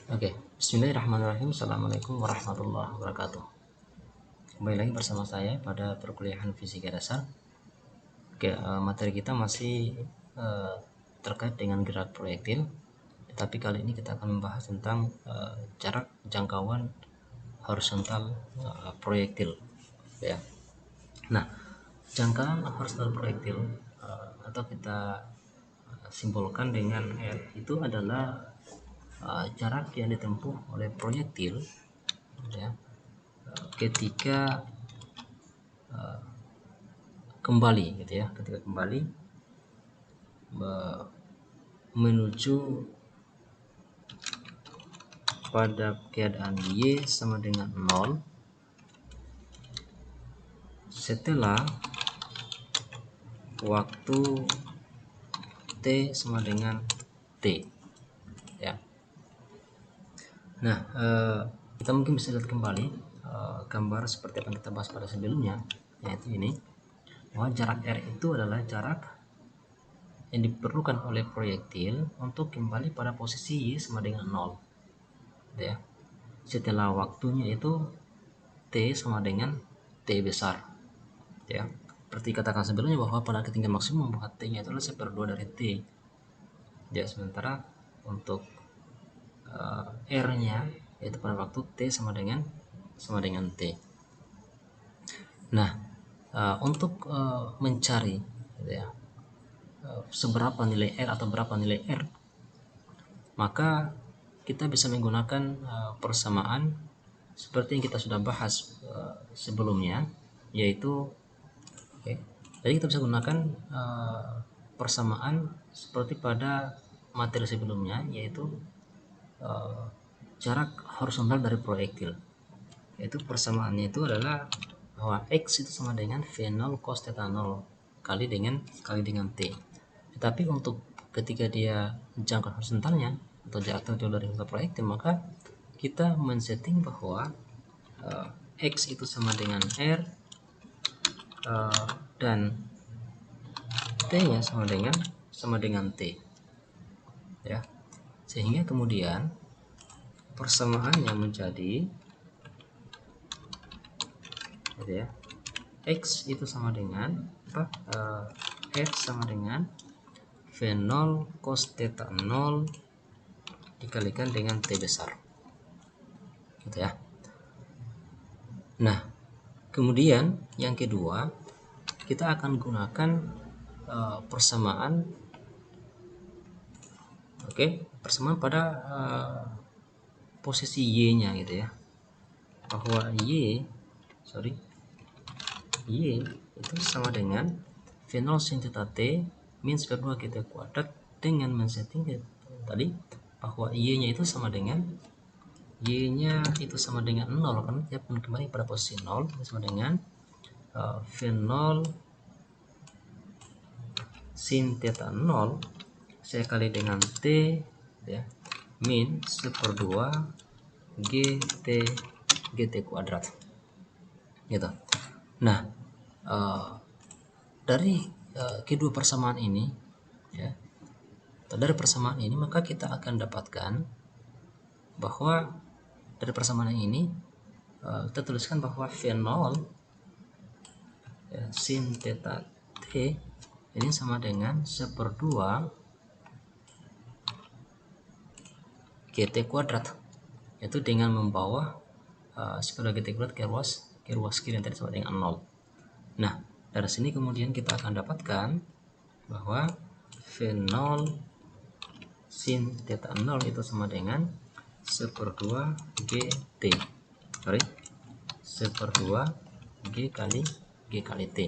Oke, Bismillahirrahmanirrahim. Assalamualaikum warahmatullahi wabarakatuh. Kembali lagi bersama saya pada perkuliahan fisika dasar. Oke, materi kita masih terkait dengan gerak proyektil, tetapi kali ini kita akan membahas tentang jarak jangkauan horizontal proyektil. Ya. Nah, jangkauan horizontal proyektil atau kita simbolkan dengan R itu adalah jarak yang ditempuh oleh proyektil, ya, ketika kembali gitu ya, ketika kembali menuju pada keadaan Y sama dengan 0 setelah waktu T sama dengan T, ya. Nah, kita mungkin bisa lihat kembali gambar seperti yang kita bahas pada sebelumnya, yaitu ini, bahwa jarak R itu adalah jarak yang diperlukan oleh proyektil untuk kembali pada posisi Y sama dengan 0, ya. Setelah waktunya itu T sama dengan T besar, ya. Seperti katakan sebelumnya bahwa pada ketinggian maksimum maka T-nya itu adalah 1/2 dari T, ya. Sementara untuk R-nya yaitu pada waktu T sama dengan T. Nah, untuk mencari, ya, seberapa nilai R atau berapa nilai R, maka kita bisa menggunakan persamaan seperti yang kita sudah bahas sebelumnya, yaitu jadi kita bisa gunakan persamaan seperti pada materi sebelumnya, yaitu jarak horizontal dari proyektil. Yaitu persamaannya itu adalah bahwa X itu sama dengan V0 cos theta 0 kali dengan T. Tetapi untuk ketika dia jangkauan horizontalnya atau jarak terjauh dari proyektil, maka kita men-setting bahwa X itu sama dengan R dan T-nya sama dengan T, ya. Sehingga kemudian persamaannya menjadi gitu ya, X itu sama dengan F sama dengan V0 cos theta 0 dikalikan dengan T besar, gitu ya. Nah, kemudian yang kedua kita akan gunakan persamaan, persamaan pada posisi Y-nya gitu ya, bahwa Y itu sama dengan V0 sin theta T min square 2 GT kuadrat dengan men-setting tadi bahwa Y-nya itu sama dengan 0 karena dia akan kembali pada posisi 0, sama dengan V0 sin theta 0 saya kali dengan T, ya, min 1/2 GT kuadrat, gitu. Nah, dari kedua persamaan ini, ya, dari persamaan ini maka kita akan dapatkan bahwa dari persamaan ini kita tuliskan bahwa V0 ya, sin theta T ini sama dengan 1/2 GT kuadrat, yaitu dengan membawa 1/2 GT kuadrat ke ruas kiri yang tadi sama dengan 0. Nah, dari sini kemudian kita akan dapatkan bahwa V0 sin theta 0 itu sama dengan 1/2 GT, 1/2 G kali T.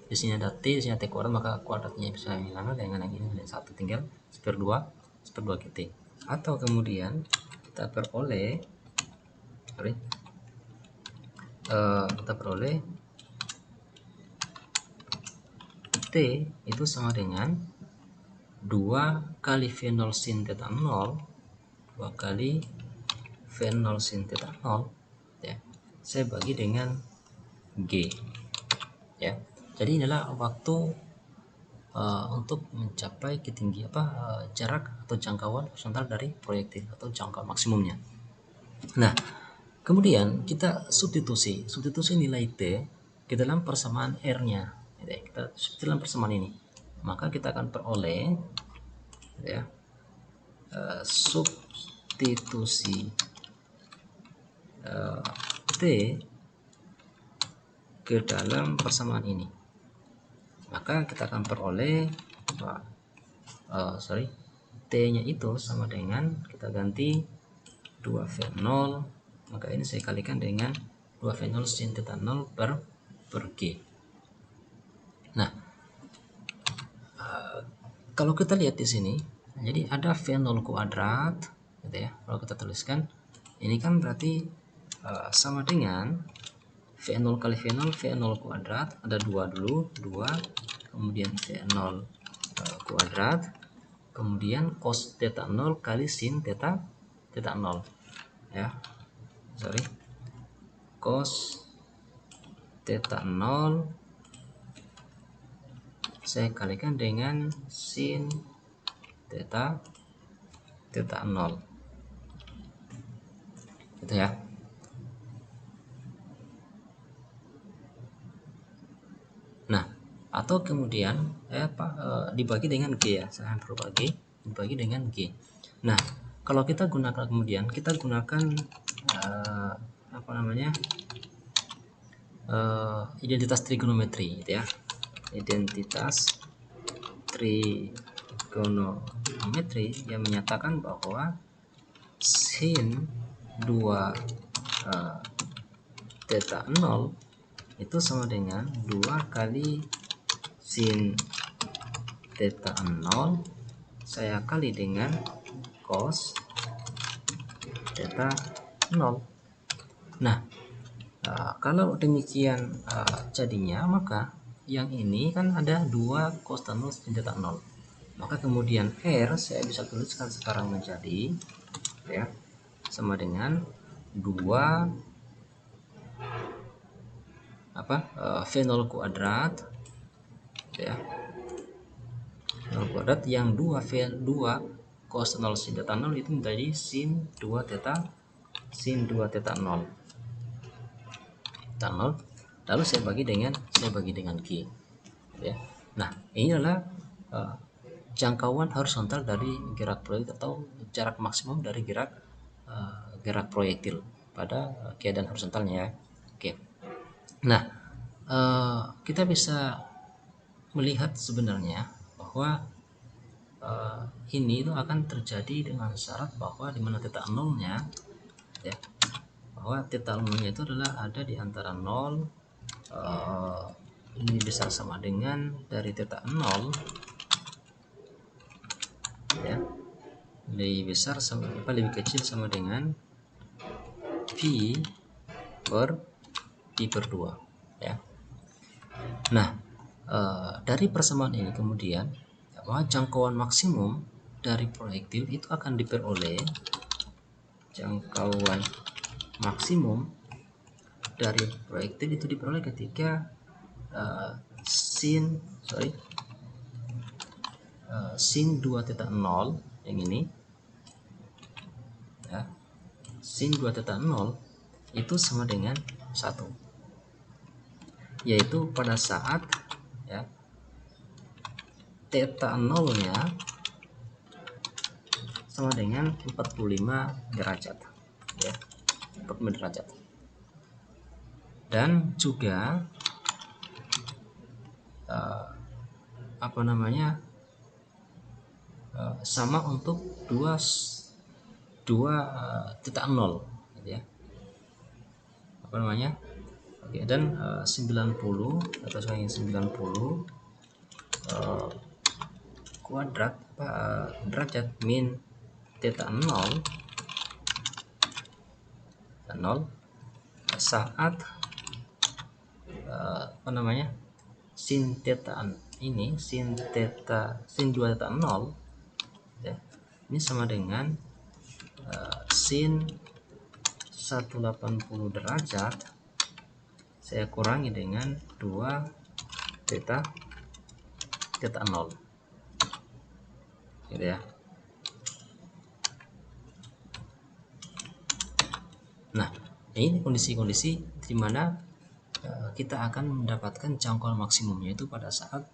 Di sini ada T, di sini ada T kuadrat, maka kuadratnya bisa hilang dengan yang ini ada 1, tinggal 1/2 GT. Atau kemudian kita peroleh T itu sama dengan 2 kali V0 sin theta 0 2 kali V0 sin theta 0, ya, saya bagi dengan G, ya. Jadi inilah waktu untuk mencapai ketinggian jarak atau jangkauan horizontal dari proyektil atau jangkauan maksimumnya. Nah, kemudian kita substitusi nilai T ke dalam persamaan R-nya. Kita dalam persamaan ini, maka kita akan peroleh ya, substitusi T ke dalam persamaan ini, maka kita akan peroleh T-nya itu sama dengan, kita ganti 2V0, maka ini saya kalikan dengan 2V0 sin theta 0 per G. Nah, kalau kita lihat di sini, jadi ada V0 kuadrat gitu ya. Kalau kita tuliskan ini kan berarti sama dengan V0 kali V0 kuadrat, ada 2 dulu, 2, kemudian V0 kuadrat, kemudian cos theta 0 kali sin theta 0 ya. Cos theta 0 saya kalikan dengan sin theta 0 gitu ya. Nah, atau kemudian dibagi dengan G ya, saya perlu dibagi dengan G. Nah, kalau kita gunakan identitas trigonometri gitu ya. Identitas trigonometri yang menyatakan bahwa sin 2 theta 0 itu sama dengan 2 kali sin theta 0 saya kali dengan cos theta 0. Nah, kalau demikian jadinya, maka yang ini kan ada 2 cos theta 0 sin theta 0. Maka kemudian R saya bisa tuliskan sekarang menjadi ya sama dengan 2 V0 kuadrat ya, 0 kuadrat yang 2 cos 0 sin theta 0 itu menjadi sin 2 theta 0 lalu saya bagi dengan G ya. Nah, ini adalah jangkauan horizontal dari gerak proyektil atau jarak maksimum dari gerak proyektil pada keadaan horizontalnya ya. Oke. Nah, kita bisa melihat sebenarnya bahwa ini itu akan terjadi dengan syarat bahwa di mana theta 0-nya ya, bahwa theta 0-nya itu adalah ada di antara 0 ini bisa sama dengan dari theta 0 ya, lebih kecil sama dengan Pi per 2 ya. Nah, dari persamaan ini kemudian bahwa jangkauan maksimum dari proyektil itu akan diperoleh, jangkauan maksimum dari proyektil itu diperoleh ketika sin 2 theta 0 yang ini ya, sin 2 theta 0 itu sama dengan 1, yaitu pada saat ya theta 0-nya sama dengan 45 derajat ya, 45 derajat. Dan juga sama untuk 2 theta 0 gitu ya. Oke, dan 90 atau 90 kuadrat derajat min theta 0 saat sin theta ini sin 2 theta 0 ya, ini sama dengan sin 180 derajat saya kurangi dengan 2 theta theta 0 gitu ya. Nah, ini kondisi-kondisi di mana kita akan mendapatkan jangkauan maksimum, yaitu pada saat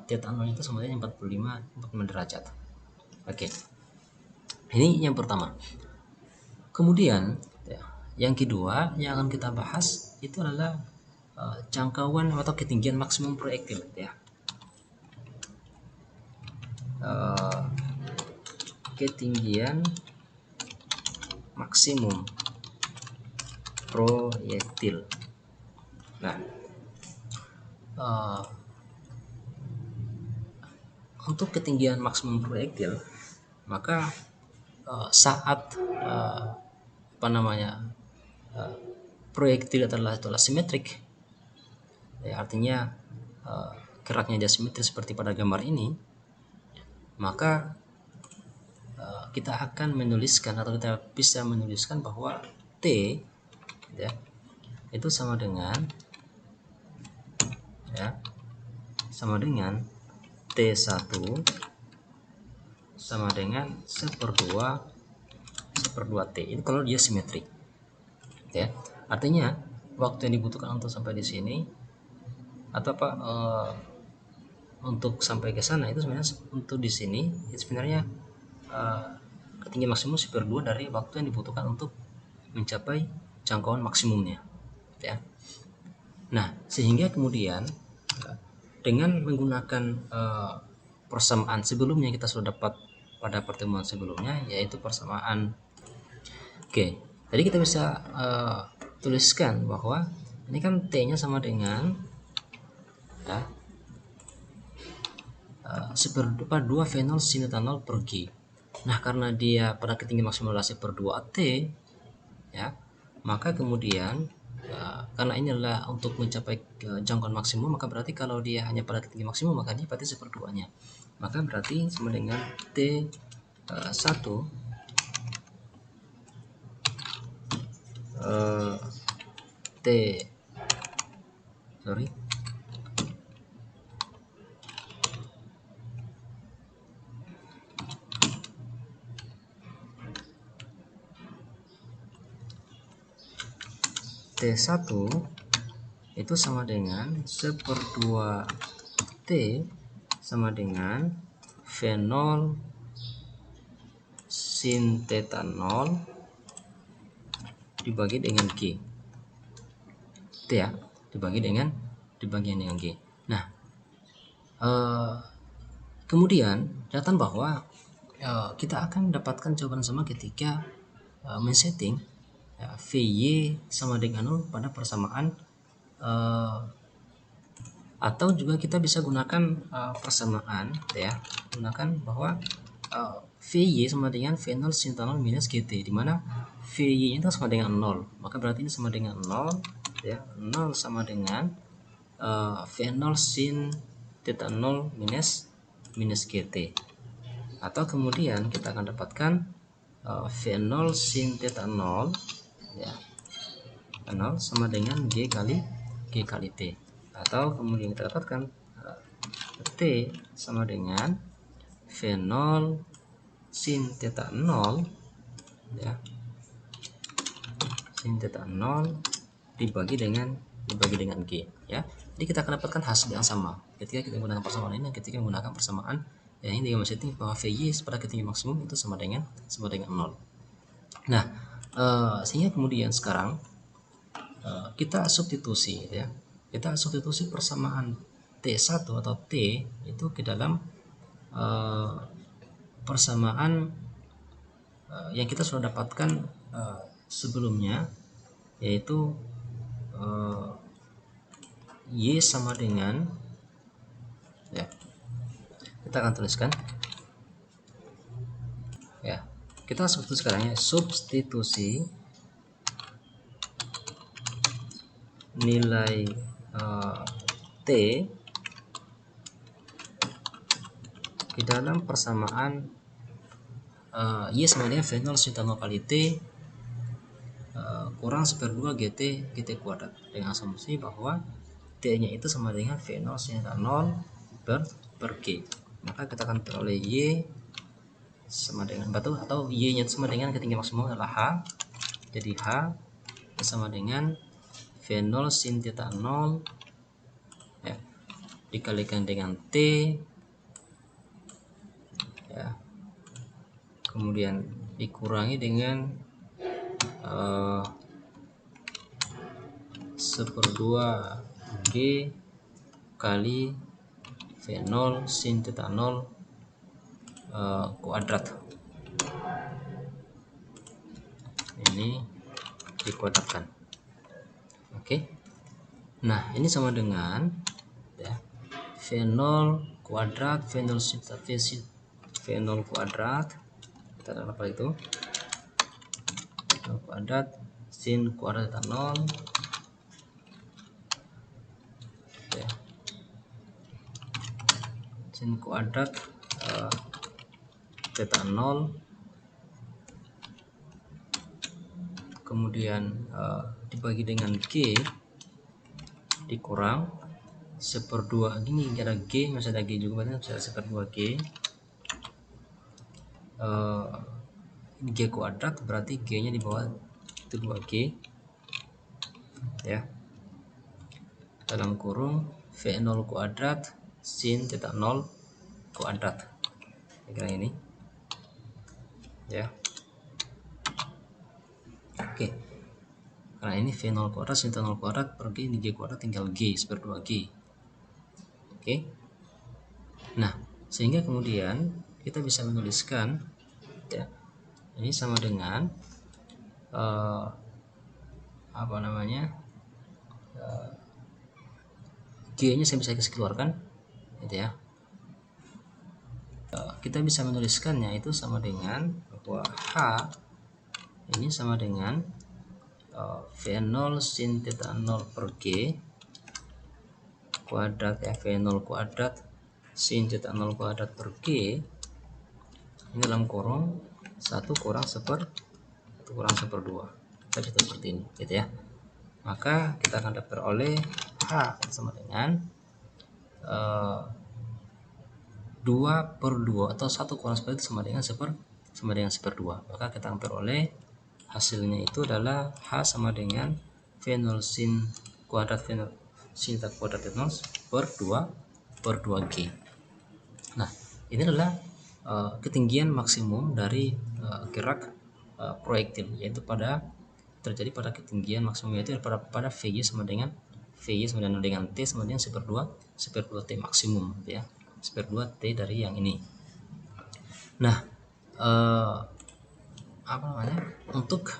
theta 0 itu sama dengan 45 derajat. Oke. Ini yang pertama. Kemudian ya, yang kedua yang akan kita bahas itu adalah jangkauan atau ketinggian maksimum proyektil ya. Ketinggian maksimum proyektil. Nah, untuk ketinggian maksimum proyektil, maka saat proyektil adalah simetrik, ya, artinya geraknya dia simetris seperti pada gambar ini, maka kita akan menuliskan atau kita bisa menuliskan bahwa T ya, itu sama dengan T1 sama dengan 1/2 T. Itu kalau dia simetrik ya. Artinya waktu yang dibutuhkan untuk sampai di sini atau untuk sampai ke sana itu sebenarnya untuk di sini itu sebenarnya ketinggian maksimum 1/2 dari waktu yang dibutuhkan untuk mencapai jangkauan maksimumnya ya. Nah, sehingga kemudian dengan menggunakan persamaan sebelumnya kita sudah dapat pada pertemuan sebelumnya, yaitu persamaan tadi kita bisa tuliskan bahwa ini kan T-nya sama dengan 1/2 V0 sin theta 0 per G. Nah, karena dia pada ketinggian maksimal adalah 1/2 T ya, maka kemudian karena ini adalah untuk mencapai jangkauan maksimum, maka berarti kalau dia hanya pada ketinggian maksimum maka dia berarti 1/2-nya. Maka berarti sama dengan T1 T1 itu sama dengan 1/2 T sama dengan V0 sin theta 0 dibagi dengan G. Itu ya, dibagi dengan G. Nah, kemudian catatan bahwa kita akan mendapatkan jawaban sama ketika men-setting Vy sama dengan 0 pada persamaan, atau juga kita bisa gunakan persamaan ya, gunakan bahwa Vy sama dengan V0 sin theta 0 minus GT, di mana Vy itu sama dengan 0, maka berarti ini sama dengan 0 ya, 0 sama dengan V0 sin theta 0 minus GT, atau kemudian kita akan dapatkan V0 sin theta 0 ya, 0 sama dengan G kali T, atau kemudian kita dapatkan T sama dengan V0 sin theta 0 ya, sin theta 0 dibagi dengan G ya. Jadi kita akan dapatkan hasil yang sama ketika kita menggunakan persamaan ini, ketika menggunakan persamaan yang ini dengan setting bahwa Vy pada ketinggian maksimum itu sama dengan 0. Nah, sehingga kemudian sekarang kita substitusi ya, kita substitusi persamaan T1 atau T itu ke dalam persamaan yang kita sudah dapatkan sebelumnya, yaitu Y sama dengan ya, kita akan tuliskan ya, kita substitusi sekarang ya, substitusi nilai T di dalam persamaan Y sama dengan V0 sin theta 0 kali T kurang 1/2 GT kuadrat, dengan asumsi bahwa T nya itu sama dengan V0 sin theta 0 per per G. Maka kita akan peroleh Y sama dengan atau Y nya sama dengan ketinggian maksimum adalah H. Jadi H sama dengan V0 sin theta 0 ya, dikalikan dengan T ya, kemudian dikurangi dengan 1/2 G kali V0 sin theta 0 kuadrat. Ini dikuadratkan. Oke. Nah, ini sama dengan ya, V0 kuadrat V0 sin V0 kuadrat, kita dapat apa itu? V0 kuadrat sin kuadrat theta 0 ya, sin kuadrat theta 0, kemudian dibagi dengan G dikurang 1/2. Gini ada G, masih ada G juga, berarti bisa 1/2 G. G kuadrat berarti G nya di bawah itu 2G ya, dalam kurung V0 kuadrat sin theta 0 kuadrat, kira ini ya. Oke, karena ini V0 kuadrat sin theta 0 kuadrat per G, ini G kuadrat tinggal G 1/2G. Oke, nah sehingga kemudian kita bisa menuliskan ya, ini sama dengan apa namanya, G nya saya bisa keluarkan gitu ya. Kita bisa menuliskannya itu sama dengan bahwa H ini sama dengan V0 sin theta 0 per G kuadrat ya, V0 kuadrat sin theta 0 kuadrat per G ini dalam kurung 1 kurang 1/2. Kita bisa seperti ini gitu ya. Maka kita akan dapat oleh H sama dengan 2/2 atau 1 kurang 1/2 itu sama dengan 1/2. Maka kita akan peroleh hasilnya itu adalah H sama dengan V0 sin kuadrat V0 sin theta kuadrat 0 per 2G. Nah, ini adalah ketinggian maksimum dari gerak proyektil, yaitu terjadi pada ketinggian maksimum, yaitu pada VY sama dengan 0 dengan T sama dengan 1/2 T maksimum ya, 1/2 T dari yang ini. Nah, apa namanya, untuk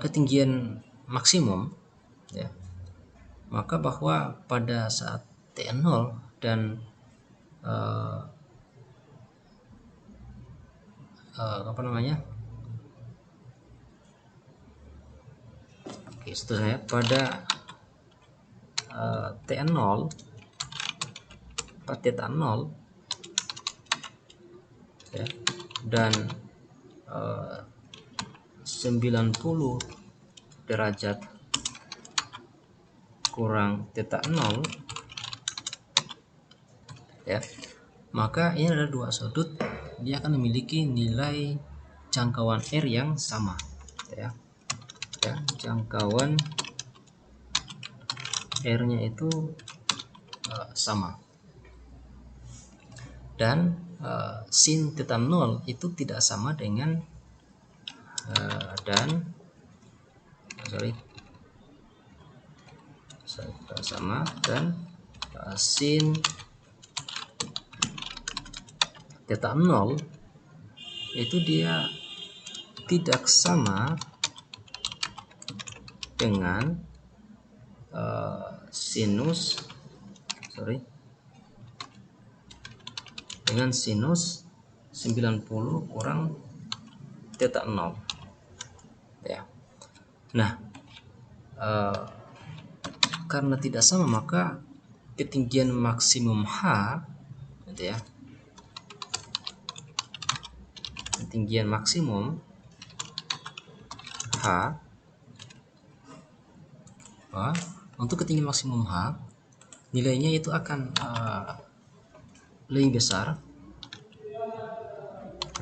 ketinggian maksimum ya, maka bahwa pada saat T0 dan apa namanya, oke, seterusnya pada T0 pada theta 0 ya, dan 90 derajat kurang theta 0 ya, maka ini ada dua sudut, dia akan memiliki nilai jangkauan R yang sama ya, jangkauan R nya itu sama, dan sin theta 0 itu tidak sama dengan sin theta 0 itu dia tidak sama dengan sinus 90 kurang theta 0 ya. Nah, karena tidak sama maka ketinggian maksimum H gitu ya, ketinggian maksimum H untuk ketinggian maksimum H nilainya itu akan lebih besar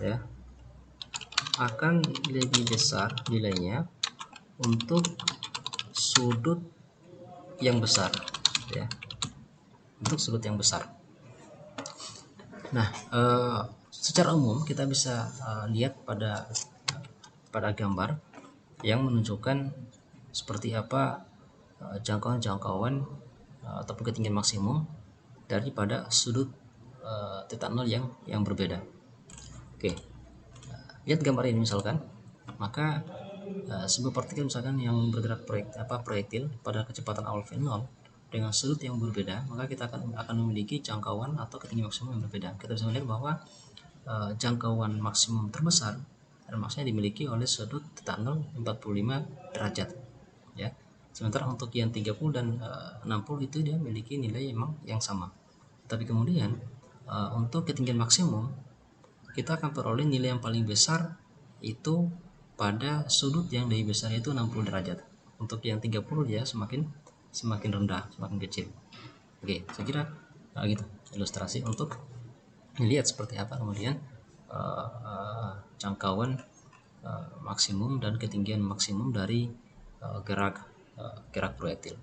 ya, akan lebih besar nilainya untuk sudut yang besar ya, untuk sudut yang besar. Nah, secara umum kita bisa lihat pada gambar yang menunjukkan seperti apa jangkauan-jangkauan ataupun ketinggian maksimum daripada sudut θ0 yang berbeda. Oke, lihat gambar ini misalkan, maka sebuah partikel misalkan yang bergerak proyektil pada kecepatan awal v0 dengan sudut yang berbeda, maka kita akan memiliki jangkauan atau ketinggian maksimum yang berbeda. Kita bisa melihat bahwa jangkauan maksimum terbesar dan maksudnya dimiliki oleh sudut θ0 45 derajat ya. Sementara untuk yang 30 dan 60 itu dia memiliki nilai memang yang sama. Tapi kemudian untuk ketinggian maksimum kita akan peroleh nilai yang paling besar itu pada sudut yang lebih besar, yaitu 60 derajat. Untuk yang 30 ya semakin rendah, semakin kecil. Oke, saya kira gitu ilustrasi untuk melihat seperti apa kemudian jangkauan maksimum dan ketinggian maksimum dari gerak proyektil.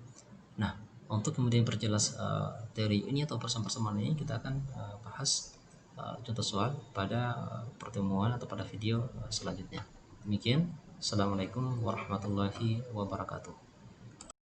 Nah, untuk kemudian perjelas teori ini atau persamaan ini, kita akan bahas contoh soal pada pertemuan atau pada video selanjutnya. Demikian, Assalamualaikum warahmatullahi wabarakatuh.